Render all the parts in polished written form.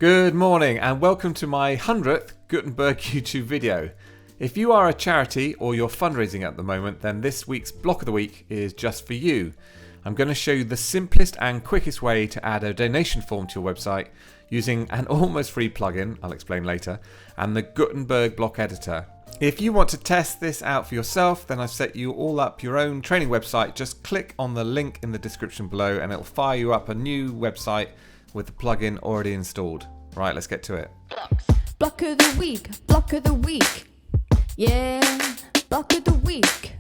Good morning and welcome to my 100th Gutenberg YouTube video. If you are a charity or you're fundraising at the moment, then this week's block of the week is just for you. I'm going to show you the simplest and quickest way to add a donation form to your website using an almost free plugin, I'll explain later, and the Gutenberg block editor. If you want to test this out for yourself, then I've set you all up your own training website. Just click on the link in the description below and it'll fire you up a new website with the plugin already installed. Right, let's get to it. Block of the week, block of the week. Yeah, block of the week.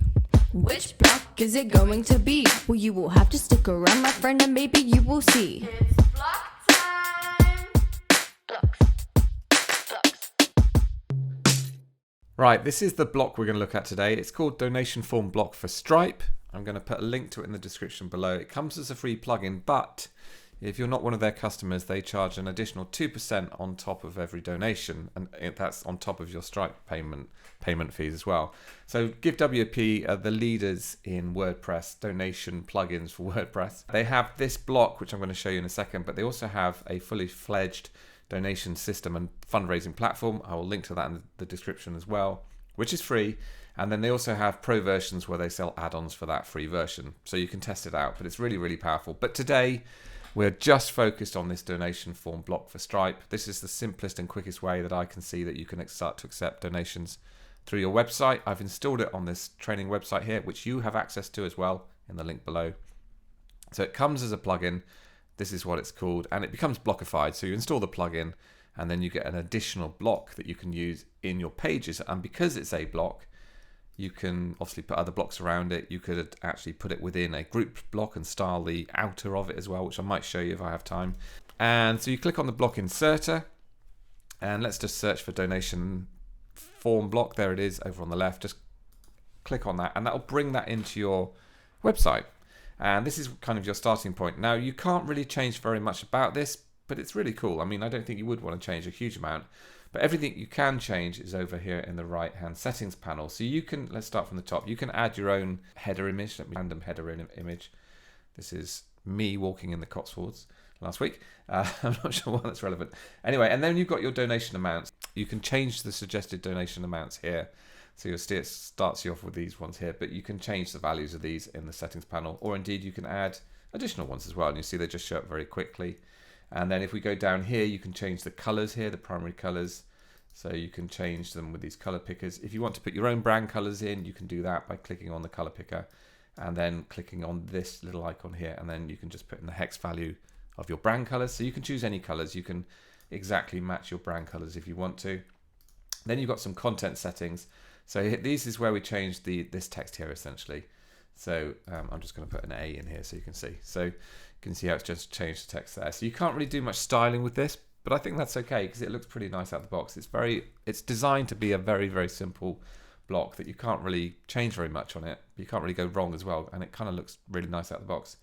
Which block is it going to be? Well, you will have to stick around, my friend, and maybe you will see. It's block time. Blocks. Right, this is the block we're going to look at today. It's called Donation Form Block for Stripe. I'm going to put a link to it in the description below. It comes as a free plugin, but if you're not one of their customers, they charge an additional 2% on top of every donation, and that's on top of your Stripe payment fees as well. So GiveWP are the leaders in WordPress donation plugins for WordPress. They have this block, which I'm going to show you in a second, but they also have a fully fledged donation system and fundraising platform. I will link to that in the description as well, which is free. And then they also have pro versions where they sell add-ons for that free version. So you can test it out, but it's really, really powerful. But today, we're just focused on this donation form block for Stripe. This is the simplest and quickest way that I can see that you can start to accept donations through your website. I've installed it on this training website here, which you have access to as well in the link below. So it comes as a plugin. This is what it's called, and it becomes blockified. So you install the plugin, and then you get an additional block that you can use in your pages. And because it's a block, you can obviously put other blocks around it. You could actually put it within a group block and style the outer of it as well, which I might show you if I have time. And so you click on the block inserter, and let's just search for donation form block. There it is over on the left. Just click on that, and that'll bring that into your website. And this is kind of your starting point. Now, you can't really change very much about this, but it's really cool. I mean, I don't think you would want to change a huge amount. But everything you can change is over here in the right hand settings panel. So you can, let's start from the top. You can add your own header image, random header image. This is me walking in the Cotswolds last week. I'm not sure why that's relevant. Anyway, and then you've got your donation amounts. You can change the suggested donation amounts here. So you'll see it starts you off with these ones here, but you can change the values of these in the settings panel, or indeed you can add additional ones as well. And you see they just show up very quickly. And then if we go down here, you can change the colors here, the primary colors. So you can change them with these color pickers. If you want to put your own brand colors in, you can do that by clicking on the color picker and then clicking on this little icon here. And then you can just put in the hex value of your brand colors. So you can choose any colors. You can exactly match your brand colors if you want to. Then you've got some content settings. So this is where we change this text here essentially. So I'm just going to put an A in here so you can see. So you can see how it's just changed the text there. So you can't really do much styling with this, but I think that's okay because it looks pretty nice out of the box. It's designed to be a very, very simple block that you can't really change very much on it. You can't really go wrong as well, and it kind of looks really nice out of the box.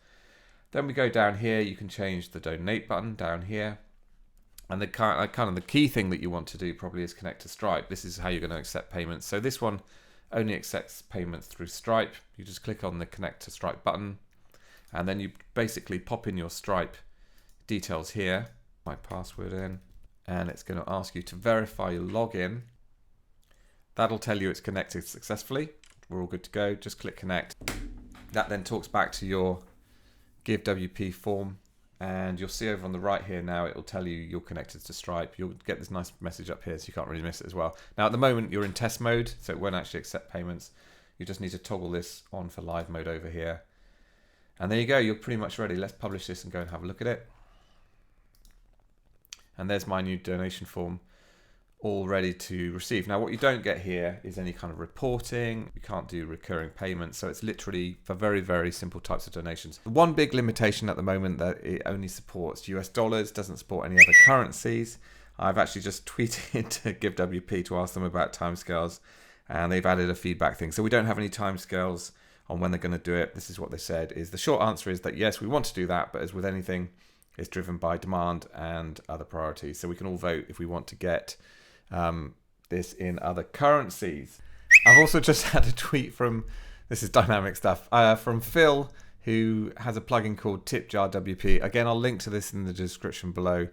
Then we go down here, you can change the donate button down here. And the kind of the key thing that you want to do probably is connect to Stripe. This is how you're going to accept payments. So this one only accepts payments through Stripe. You just click on the connect to Stripe button, and then you basically pop in your Stripe details here, my password in, and it's going to ask you to verify your login. That'll tell you it's connected successfully. We're all good to go. Just click connect. That then talks back to your GiveWP form, and you'll see over on the right here now, it will tell you you're connected to Stripe. You'll get this nice message up here, so you can't really miss it as well. Now, at the moment, you're in test mode, so it won't actually accept payments. You just need to toggle this on for live mode over here. And there you go, you're pretty much ready. Let's publish this and go and have a look at it. And there's my new donation form all ready to receive. Now, what you don't get here is any kind of reporting. You can't do recurring payments. So it's literally for very, very simple types of donations. The one big limitation at the moment that it only supports US dollars, doesn't support any other currencies. I've actually just tweeted to GiveWP to ask them about timescales, and they've added a feedback thing. So we don't have any timescales on when they're going to do it. This is what they said. Is the short answer is that yes, we want to do that, but as with anything, it's driven by demand and other priorities. So we can all vote if we want to get this in other currencies. I've also just had a tweet from, this is dynamic stuff, from Phil, who has a plugin called TipJarWP. Again, I'll link to this in the description below,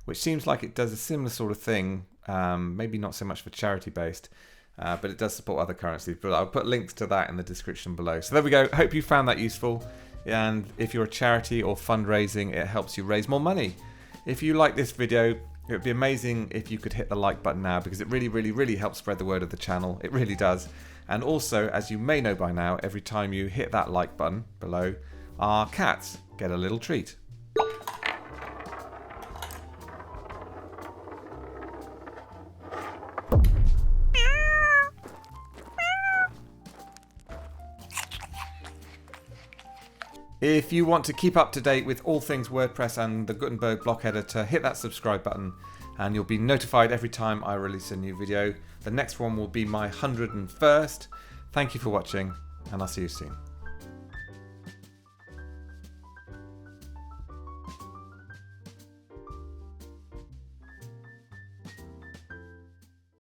which seems like it does a similar sort of thing, maybe not so much for charity based, but it does support other currencies. But I'll put links to that in the description below. So there we go. Hope you found that useful. And if you're a charity or fundraising, it helps you raise more money. If you like this video, it would be amazing if you could hit the like button now, because it really helps spread the word of the channel. It really does. And also, as you may know by now, every time you hit that like button below, our cats get a little treat. If you want to keep up to date with all things WordPress and the Gutenberg block editor, hit that subscribe button and you'll be notified every time I release a new video. The next one will be my 101st. Thank you for watching, and I'll see you soon.